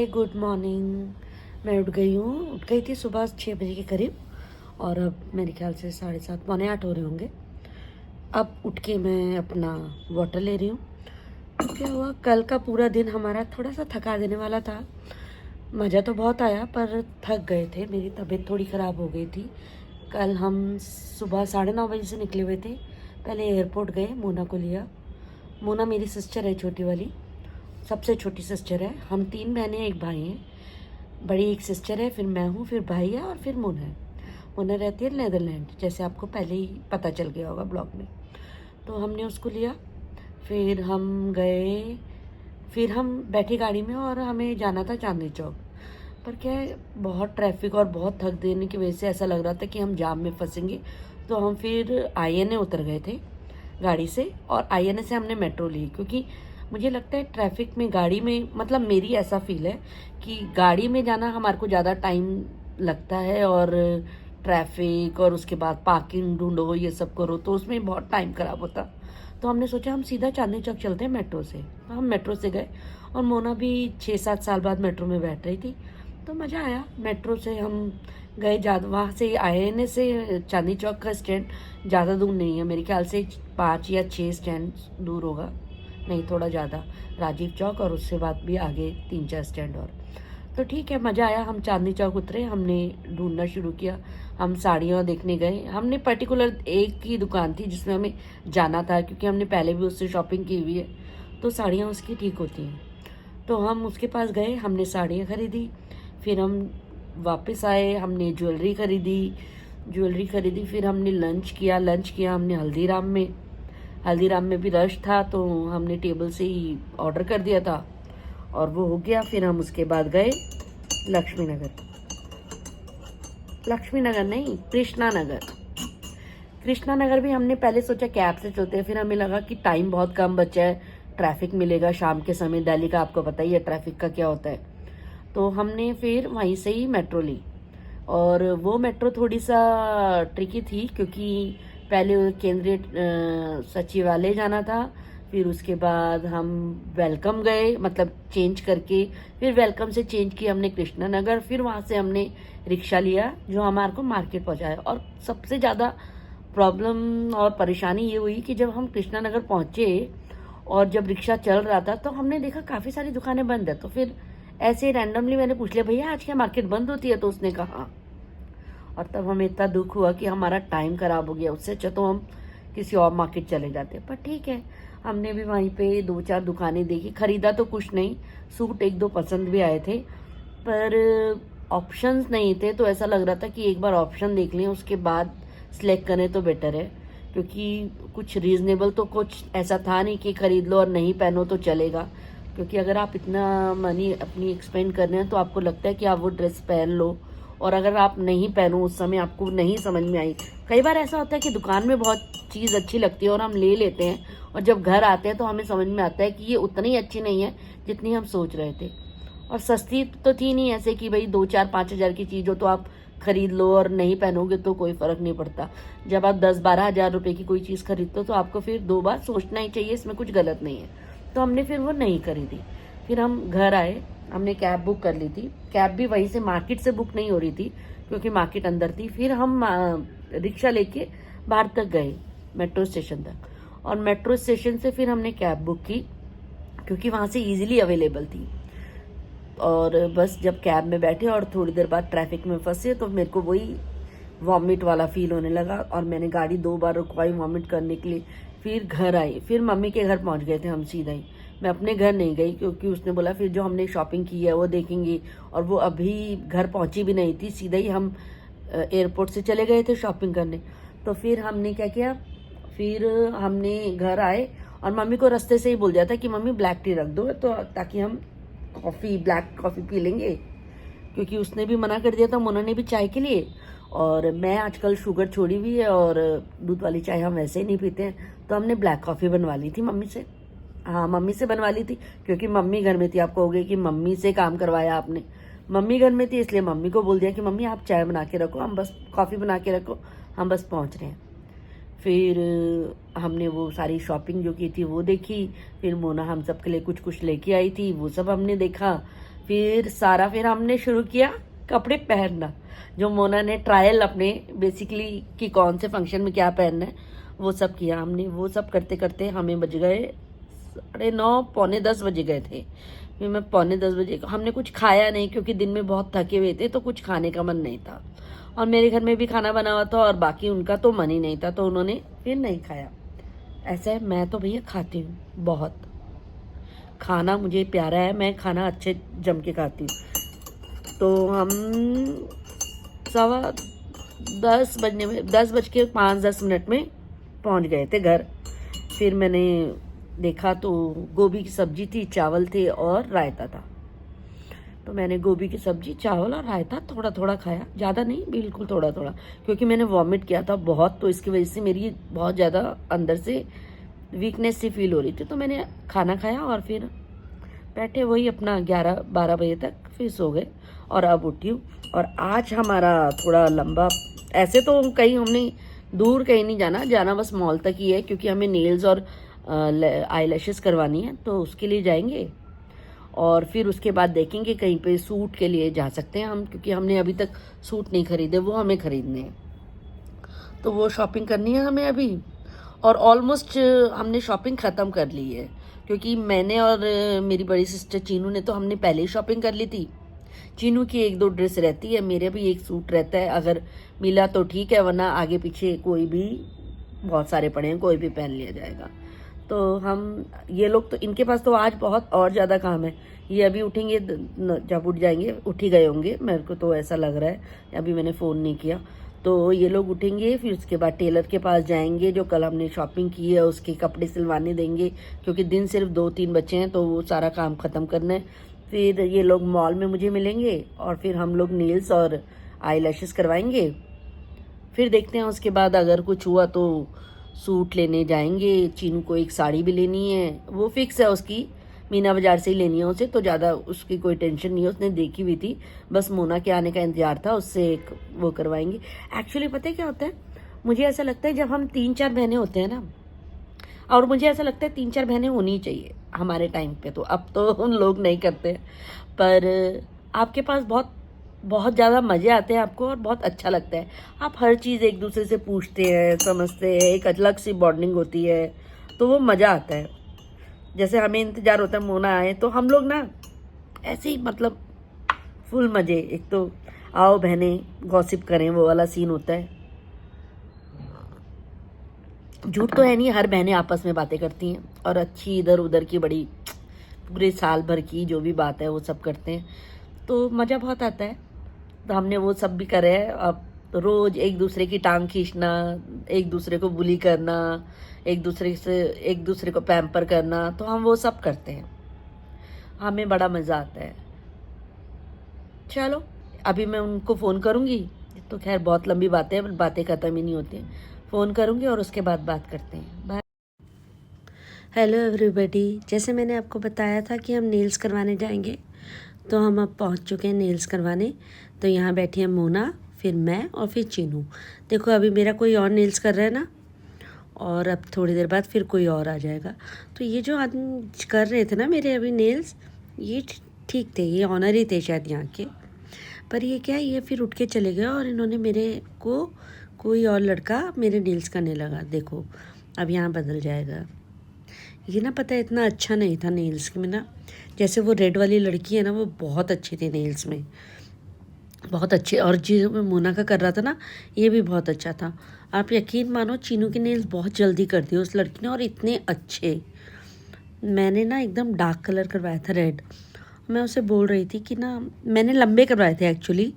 Hi good morning. मैं उठ गई थी सुबह 6 बजे के करीब, और अब मेरे ख्याल से 7:30 पौने 8 हो रहे होंगे। अब उठ के मैं अपना वाटर ले रही हूँ। तो क्या हुआ, कल का पूरा दिन हमारा थोड़ा सा थका देने वाला था। मज़ा तो बहुत आया पर थक गए थे, मेरी तबीयत थोड़ी ख़राब हो गई थी। कल हम सुबह 9:30 बजे से निकले हुए थे। पहले एयरपोर्ट गए, मोना को लिया। मोना मेरी सिस्टर है, छोटी वाली, सबसे छोटी सिस्टर है। हम 3 बहनें एक भाई हैं। बड़ी एक सिस्टर है, फिर मैं हूँ, फिर भाई है और फिर मोना है। मोना रहती है नेदरलैंड, जैसे आपको पहले ही पता चल गया होगा ब्लॉग में। तो हमने उसको लिया, फिर हम गए, फिर हम बैठे गाड़ी में और हमें जाना था चांदनी चौक। पर क्या है, बहुत ट्रैफिक और बहुत थक देने की वजह से ऐसा लग रहा था कि हम जाम में फंसेंगे। तो हम फिर आईएनए उतर गए थे गाड़ी से, और आईएनए से हमने मेट्रो ली, क्योंकि मुझे लगता है ट्रैफिक में गाड़ी में, मतलब मेरी ऐसा फील है कि गाड़ी में जाना हमारे को ज़्यादा टाइम लगता है, और ट्रैफिक और उसके बाद पार्किंग ढूंढो, ये सब करो, तो उसमें बहुत टाइम ख़राब होता। तो हमने सोचा हम सीधा चांदनी चौक चलते हैं मेट्रो से। तो हम मेट्रो से गए, और मोना भी 6-7 साल बाद मेट्रो में बैठ रही थी, तो मज़ा आया। मेट्रो से हम गए, ज़्यादा वहाँ से आईएनए से चांदनी चौक का स्टैंड ज़्यादा दूर नहीं है, मेरे ख्याल से 5 या 6 स्टैंड दूर होगा, नहीं थोड़ा ज़्यादा। राजीव चौक और उससे बाद भी आगे 3-4 स्टैंड और। तो ठीक है, मज़ा आया। हम चांदनी चौक उतरे, हमने ढूंढना शुरू किया। हम साड़ियाँ देखने गए। हमने पर्टिकुलर एक ही दुकान थी जिसमें हमें जाना था, क्योंकि हमने पहले भी उससे शॉपिंग की हुई है, तो साड़ियाँ उसकी ठीक होती हैं। तो हम उसके पास गए, हमने साड़ियाँ खरीदी, फिर हम वापस आए, हमने ज्वेलरी खरीदी, फिर हमने लंच किया हमने हल्दीराम में भी रश था, तो हमने टेबल से ही ऑर्डर कर दिया था और वो हो गया। फिर हम उसके बाद गए लक्ष्मी नगर नहीं, कृष्णा नगर भी हमने पहले सोचा कैब से चलते हैं, फिर हमें लगा कि टाइम बहुत कम बचा है, ट्रैफिक मिलेगा शाम के समय, दिल्ली का आपको पता ही है ट्रैफिक का क्या होता है। तो हमने फिर वहीं से ही मेट्रो ली, और वो मेट्रो थोड़ी सा ट्रिकी थी, क्योंकि पहले केंद्रीय सचिवालय जाना था, फिर उसके बाद हम वेलकम गए, मतलब चेंज करके, फिर वेलकम से चेंज किया हमने कृष्णा नगर, फिर वहाँ से हमने रिक्शा लिया जो हमारे को मार्केट पहुँचाया। और सबसे ज़्यादा प्रॉब्लम और परेशानी ये हुई कि जब हम कृष्णा नगर पहुँचे और जब रिक्शा चल रहा था, तो हमने देखा काफ़ी सारी दुकानें बंद है। तो फिर ऐसे रैंडमली मैंने पूछ लिया, भैया आज क्या मार्केट बंद होती है? तो उसने कहा हाँ। और तब हमें इतना दुख हुआ कि हमारा टाइम खराब हो गया, उससे अच्छा तो हम किसी और मार्केट चले जाते। पर ठीक है, हमने भी वहीं पे 2-4 दुकानें देखी, खरीदा तो कुछ नहीं, सूट 1-2 पसंद भी आए थे, पर ऑप्शंस नहीं थे। तो ऐसा लग रहा था कि एक बार ऑप्शन देख लें, उसके बाद सिलेक्ट करें तो बेटर है, क्योंकि कुछ रीजनेबल तो कुछ ऐसा था नहीं कि खरीद लो और नहीं पहनो तो चलेगा। क्योंकि अगर आप इतना मनी अपनी एक्सपेंड कर रहे हैं, तो आपको लगता है कि आप वो ड्रेस पहन लो, और अगर आप नहीं पहनो उस समय, आपको नहीं समझ में आई। कई बार ऐसा होता है कि दुकान में बहुत चीज़ अच्छी लगती है और हम ले लेते हैं, और जब घर आते हैं तो हमें समझ में आता है कि ये उतनी अच्छी नहीं है जितनी हम सोच रहे थे। और सस्ती तो थी नहीं, ऐसे कि भाई 2-4-5 हज़ार की चीज़ हो तो आप खरीद लो और नहीं पहनोगे तो कोई फ़र्क नहीं पड़ता। जब आप 10-12 हज़ार रुपये की कोई चीज़ खरीदते हो तो आपको फिर 2 बार सोचना ही चाहिए, इसमें कुछ गलत नहीं है। तो हमने फिर वो नहीं खरीदी। फिर हम घर आए, हमने कैब बुक कर ली थी। कैब भी वहीं से मार्केट से बुक नहीं हो रही थी, क्योंकि मार्केट अंदर थी। फिर हम रिक्शा लेके बाहर तक गए, मेट्रो स्टेशन तक, और मेट्रो स्टेशन से फिर हमने कैब बुक की, क्योंकि वहाँ से इजीली अवेलेबल थी। और बस जब कैब में बैठे और थोड़ी देर बाद ट्रैफिक में फंसे, तो मेरे को वही वॉमिट वाला फील होने लगा, और मैंने गाड़ी 2 बार रुकवाई वॉमिट करने के लिए। फिर घर आई, फिर मम्मी के घर पहुंच गए थे हम सीधा ही। मैं अपने घर नहीं गई, क्योंकि उसने बोला फिर जो हमने शॉपिंग की है वो देखेंगे, और वो अभी घर पहुंची भी नहीं थी, सीधा ही हम एयरपोर्ट से चले गए थे शॉपिंग करने। तो फिर हमने क्या किया, फिर हमने घर आए, और मम्मी को रास्ते से ही बोल दिया था कि मम्मी ब्लैक टी रख दो, तो ताकि हम ब्लैक कॉफ़ी पी लेंगे, क्योंकि उसने भी मना कर दिया था, मोना ने भी चाय के लिए। और मैं आजकल शुगर छोड़ी हुई है, और दूध वाली चाय हम वैसे ही नहीं पीते हैं, तो हमने ब्लैक कॉफ़ी बनवा ली थी मम्मी से। हाँ, मम्मी से बनवा ली थी, क्योंकि मम्मी घर में थी। आप कहोगे कि मम्मी से काम करवाया आपने, मम्मी घर में थी इसलिए मम्मी को बोल दिया कि मम्मी आप चाय बना के रखो, हम बस कॉफ़ी बना के रखो, हम बस पहुँच रहे हैं। फिर हमने वो सारी शॉपिंग जो की थी वो देखी, फिर मोना हम सब के लिए कुछ कुछ लेके आई थी, वो सब हमने देखा। फिर हमने शुरू किया कपड़े पहनना, जो मोना ने ट्रायल अपने बेसिकली कि कौन से फंक्शन में क्या पहनना है वो सब किया हमने। वो सब करते करते हमें बज गए 9:30 पौने 10 बजे गए थे। फिर मैं पौने 10 बजे, हमने कुछ खाया नहीं क्योंकि दिन में बहुत थके हुए थे तो कुछ खाने का मन नहीं था, और मेरे घर में भी खाना बना हुआ था और बाकी उनका तो मन ही नहीं था, तो उन्होंने फिर नहीं खाया। ऐसा है, मैं तो भैया खाती हूँ बहुत, खाना मुझे प्यारा है, मैं खाना अच्छे जम के खाती हूँ। तो हम 10:05 में पहुँच गए थे घर। फिर मैंने देखा तो गोभी की सब्जी थी, चावल थे और रायता था। तो मैंने गोभी की सब्जी, चावल और रायता थोड़ा थोड़ा खाया, ज़्यादा नहीं, बिल्कुल थोड़ा थोड़ा, क्योंकि मैंने वॉमिट किया था बहुत, तो इसकी वजह से मेरी बहुत ज़्यादा अंदर से वीकनेस सी फील हो रही थी। तो मैंने खाना खाया और फिर बैठे वही अपना 11-12 बजे तक, फिर सो गए और अब उठी हूँ। और आज हमारा थोड़ा लंबा, ऐसे तो कहीं हमने दूर कहीं नहीं जाना बस मॉल तक ही है, क्योंकि हमें नेल्स और आई लैशेस करवानी है, तो उसके लिए जाएंगे। और फिर उसके बाद देखेंगे कहीं पे सूट के लिए जा सकते हैं हम, क्योंकि हमने अभी तक सूट नहीं खरीदे, वो हमें खरीदने हैं, तो वो शॉपिंग करनी है हमें अभी। और ऑलमोस्ट हमने शॉपिंग ख़त्म कर ली है, क्योंकि मैंने और मेरी बड़ी सिस्टर चीनू ने तो हमने पहले ही शॉपिंग कर ली थी। चीनू की 1-2 ड्रेस रहती है, मेरे भी एक सूट रहता है, अगर मिला तो ठीक है, वरना आगे पीछे कोई भी, बहुत सारे पड़े हैं, कोई भी पहन लिया जाएगा। तो हम, ये लोग तो, इनके पास तो आज बहुत और ज़्यादा काम है। ये अभी उठेंगे, जब उठ जाएंगे, उठ ही गए होंगे, मेरे को तो ऐसा लग रहा है, अभी मैंने फ़ोन नहीं किया। तो ये लोग उठेंगे, फिर उसके बाद टेलर के पास जाएंगे, जो कल हमने शॉपिंग की है उसके कपड़े सिलवाने देंगे, क्योंकि दिन सिर्फ 2-3 बच्चे हैं, तो वो सारा काम ख़त्म करना है। फिर ये लोग मॉल में मुझे मिलेंगे और फिर हम लोग नेल्स और आई लैशेस करवाएंगे। फिर देखते हैं उसके बाद अगर कुछ हुआ तो सूट लेने जाएंगे। चीनू को एक साड़ी भी लेनी है, वो फिक्स है उसकी, मीना बाजार से ही लेनी है उसे, तो ज़्यादा उसकी कोई टेंशन नहीं है, उसने देखी हुई थी, बस मोना के आने का इंतजार था, उससे एक वो करवाएंगे। एक्चुअली पता है क्या होता है, मुझे ऐसा लगता है जब हम 3-4 बहनें होते हैं ना, और मुझे ऐसा लगता है 3-4 बहनें होनी चाहिए हमारे टाइम पे, तो अब तो उन लोग नहीं करते, पर आपके पास बहुत बहुत ज़्यादा मज़े आते हैं आपको, और बहुत अच्छा लगता है। आप हर चीज़ एक दूसरे से पूछते हैं, समझते हैं, एक अलग सी बॉन्डिंग होती है, तो वो मज़ा आता है। जैसे हमें इंतज़ार होता है मोना आए, तो हम लोग ना ऐसे ही मतलब फुल मज़े, एक तो आओ बहनें गॉसिप करें, वो वाला सीन होता है। झूठ तो है नहीं, हर बहनें आपस में बातें करती हैं और अच्छी इधर उधर की, बड़ी पूरे साल भर की जो भी बात है वो सब करते हैं, तो मज़ा बहुत आता है। तो हमने वो सब भी करे है। अब रोज़ एक दूसरे की टांग खींचना, एक दूसरे को बुली करना, एक दूसरे को पैम्पर करना, तो हम वो सब करते हैं, हमें बड़ा मज़ा आता है। चलो अभी मैं उनको फ़ोन करूँगी, तो खैर बहुत लंबी बातें हैं, बातें ख़त्म ही नहीं होती हैं। फ़ोन करूँगी और उसके बाद बात करते हैं। बाय। हेलो एवरीबॉडी, जैसे मैंने आपको बताया था कि हम नेल्स करवाने जाएंगे, तो हम अब पहुंच चुके हैं नेल्स करवाने। तो यहाँ बैठी है मोना, फिर मैं और फिर चीनू। देखो अभी मेरा कोई और नेल्स कर रहा है ना, और अब थोड़ी देर बाद फिर कोई और आ जाएगा। तो ये जो आदमी कर रहे थे ना मेरे अभी नेल्स, ये ठीक थे, ये ऑनर ही थे शायद यहाँ के, पर ये क्या है, ये फिर उठ के चले गए और इन्होंने मेरे को, कोई और लड़का मेरे नेल्स करने लगा। देखो अब यहाँ बदल जाएगा। ये ना पता है इतना अच्छा नहीं था नेल्स में ना, जैसे वो रेड वाली लड़की है ना, वो बहुत अच्छी थी नेल्स में, बहुत अच्छे। और जो मैं मोना का कर रहा था ना, ये भी बहुत अच्छा था। आप यकीन मानो, चीनू के नेल्स बहुत जल्दी कर दिए उस लड़की ने, और इतने अच्छे। मैंने ना एकदम डार्क कलर करवाया था, रेड। मैं उसे बोल रही थी कि ना, मैंने लंबे करवाए थे एक्चुअली,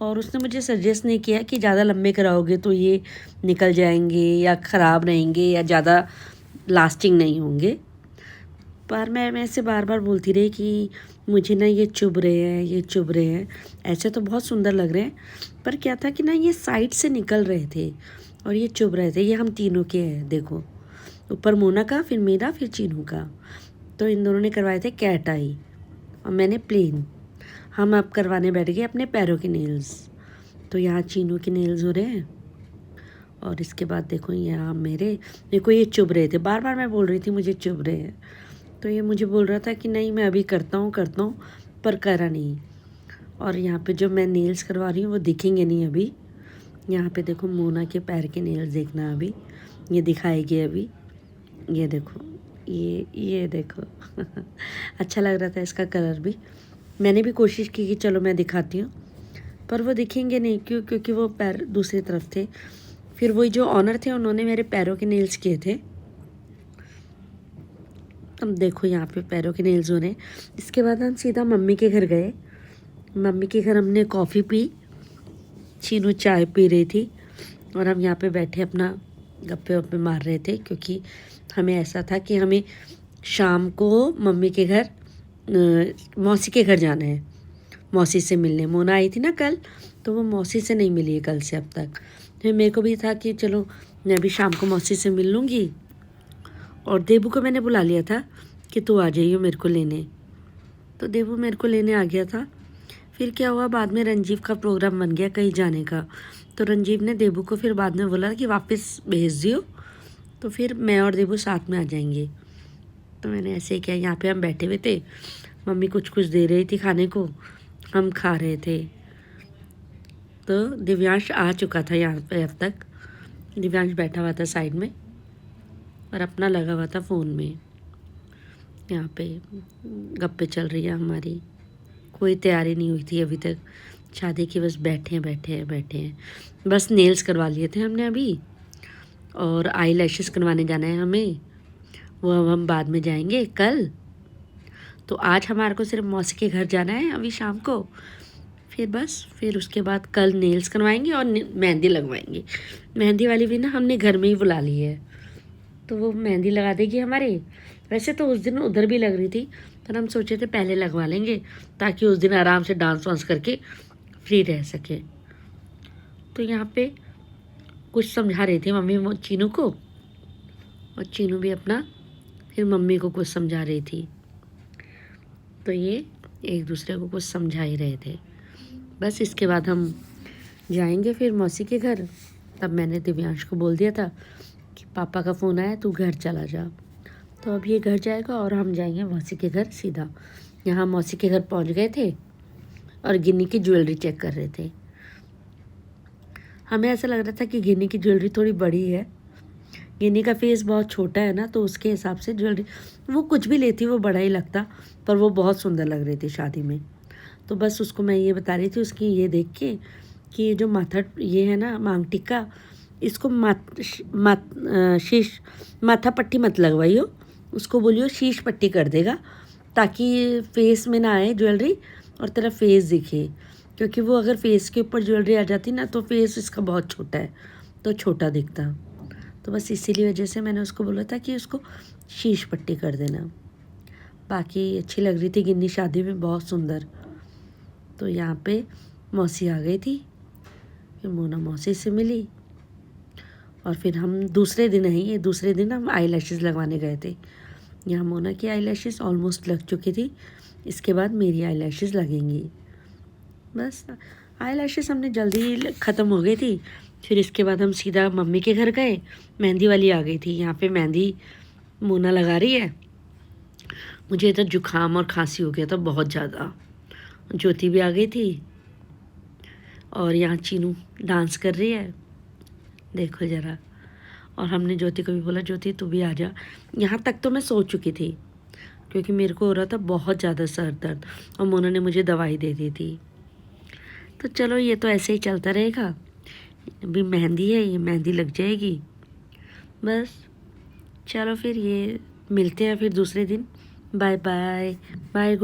और उसने मुझे सजेस्ट नहीं किया कि ज़्यादा लंबे कराओगे तो ये निकल जाएंगे या ख़राब रहेंगे या ज़्यादा लास्टिंग नहीं होंगे। पर मैं ऐसे बार बार बोलती रही कि मुझे ना ये चुभ रहे हैं, ये चुभ रहे हैं। ऐसे तो बहुत सुंदर लग रहे हैं, पर क्या था कि ना ये साइड से निकल रहे थे और ये चुभ रहे थे। ये हम तीनों के हैं, देखो, ऊपर मोना का, फिर मेरा, फिर चीनू का। तो इन दोनों ने करवाए थे कैट आई और मैंने प्लेन। हम अब करवाने बैठ गए अपने पैरों के नेल्स। तो यहाँ चीनू के नेल्स हो रहे हैं, और इसके बाद देखो यहाँ मेरे को ये चुभ रहे थे। बार बार मैं बोल रही थी मुझे चुभ रहे हैं, तो ये मुझे बोल रहा था कि नहीं मैं अभी करता हूँ, पर करा नहीं। और यहाँ पे जो मैं नेल्स करवा रही हूँ वो दिखेंगे नहीं अभी। यहाँ पे देखो मोना के पैर के नेल्स देखना अभी, ये दिखाएगी अभी। ये देखो, ये देखो अच्छा लग रहा था इसका कलर भी। मैंने भी कोशिश की कि चलो मैं दिखाती हूँ, पर वो दिखेंगे नहीं। क्योंकि वो पैर दूसरी तरफ थे। फिर वही जो ऑनर थे उन्होंने मेरे पैरों के नेल्स किए थे। अब देखो यहाँ पे पैरों के नेल्स हो रहे हैं। इसके बाद हम सीधा मम्मी के घर गए। मम्मी के घर हमने कॉफ़ी पी, चीनू चाय पी रही थी और हम यहाँ पे बैठे अपना गप्पे वप्पे मार रहे थे। क्योंकि हमें ऐसा था कि हमें शाम को मम्मी के घर मौसी के घर जाना है, मौसी से मिलने। मोना आई थी ना कल, तो वो मौसी से नहीं मिली है कल से अब तक। फिर मेरे को भी था कि चलो मैं भी शाम को मौसी से मिल लूँगी। और देबू को मैंने बुला लिया था कि तू आ जाइयो मेरे को लेने, तो देबू मेरे को लेने आ गया था। फिर क्या हुआ, बाद में रंजीव का प्रोग्राम बन गया कहीं जाने का, तो रंजीव ने देबू को फिर बाद में बोला कि वापस भेज दियो, तो फिर मैं और देबू साथ में आ जाएंगे। तो मैंने ऐसे ही किया। यहाँ पे हम बैठे हुए थे, मम्मी कुछ कुछ दे रही थी खाने को, हम खा रहे थे। तो दिव्यांश आ चुका था यहाँ पे अब तक। दिव्यांश बैठा हुआ था साइड में और अपना लगा हुआ था फ़ोन में। यहाँ पे गप्पे चल रही है हमारी, कोई तैयारी नहीं हुई थी अभी तक शादी की, बस बैठे हैं। बस नेल्स करवा लिए थे हमने अभी, और आई लैशेस करवाने जाना है हमें, वो अब हम बाद में जाएंगे कल। तो आज हमारे को सिर्फ मौसी के घर जाना है अभी शाम को। फिर उसके बाद कल नेल्स करवाएंगे और मेहंदी लगवाएंगे। मेहंदी वाली भी ना हमने घर में ही बुला ली है, तो वो मेहंदी लगा देगी हमारे। वैसे तो उस दिन उधर भी लग रही थी, पर हम सोचे थे पहले लगवा लेंगे ताकि उस दिन आराम से डांस वांस करके फ्री रह सके। तो यहाँ पे कुछ समझा रही थी मम्मी वो चीनू को, और चीनू भी अपना फिर मम्मी को कुछ समझा रही थी। तो ये एक दूसरे को कुछ समझा ही रहे थे। बस इसके बाद हम जाएंगे फिर मौसी के घर। तब मैंने दिव्यांश को बोल दिया था कि पापा का फ़ोन आया, तू घर चला जा। तो अब ये घर जाएगा और हम जाएंगे मौसी के घर सीधा। यहाँ मौसी के घर पहुँच गए थे और गिन्नी की ज्वेलरी चेक कर रहे थे। हमें ऐसा लग रहा था कि गिन्नी की ज्वेलरी थोड़ी बड़ी है। गिन्नी का फेस बहुत छोटा है ना, तो उसके हिसाब से ज्वेलरी वो कुछ भी लेती वो बड़ा ही लगता, पर वो बहुत सुंदर लग रही थी शादी में। तो बस उसको मैं ये बता रही थी उसकी ये देख के कि ये जो माथा ये है ना मांग टिक्का, इसको माथा पट्टी मत लगवाइयो, उसको बोलियो शीश पट्टी कर देगा, ताकि फेस में ना आए ज्वेलरी और तेरा फेस दिखे। क्योंकि वो अगर फेस के ऊपर ज्वेलरी आ जाती ना तो फेस इसका बहुत छोटा है, तो छोटा दिखता। तो बस इसीलिए वजह से मैंने उसको बोला था कि उसको शीश पट्टी कर देना। बाकी अच्छी लग रही थी गिन्नी शादी में, बहुत सुंदर। तो यहाँ पे मौसी आ गई थी, फिर मोना मौसी से मिली, और फिर हम दूसरे दिन हम आई लैशेज़ लगवाने गए थे। यहाँ मोना की आई लैशेज़ ऑलमोस्ट लग चुकी थी, इसके बाद मेरी आई लैशेज़ लगेंगी। बस आई लैशेज़ हमने जल्दी ख़त्म हो गई थी। फिर इसके बाद हम सीधा मम्मी के घर गए, मेहंदी वाली आ गई थी। यहाँ पे मेहंदी मोना लगा रही है। मुझे तो जुकाम और खांसी हो गया था बहुत ज़्यादा। ज्योति भी आ गई थी, और यहाँ चीनू डांस कर रही है, देखो ज़रा। और हमने ज्योति को भी बोला ज्योति तू भी आ जा। यहाँ तक तो मैं सो चुकी थी क्योंकि मेरे को हो रहा था बहुत ज़्यादा सर दर्द, और मोना ने मुझे दवाई दे दी थी। तो चलो ये तो ऐसे ही चलता रहेगा। अभी मेहंदी है, ये मेहंदी लग जाएगी बस। चलो फिर ये मिलते हैं फिर दूसरे दिन। Bye bye bye.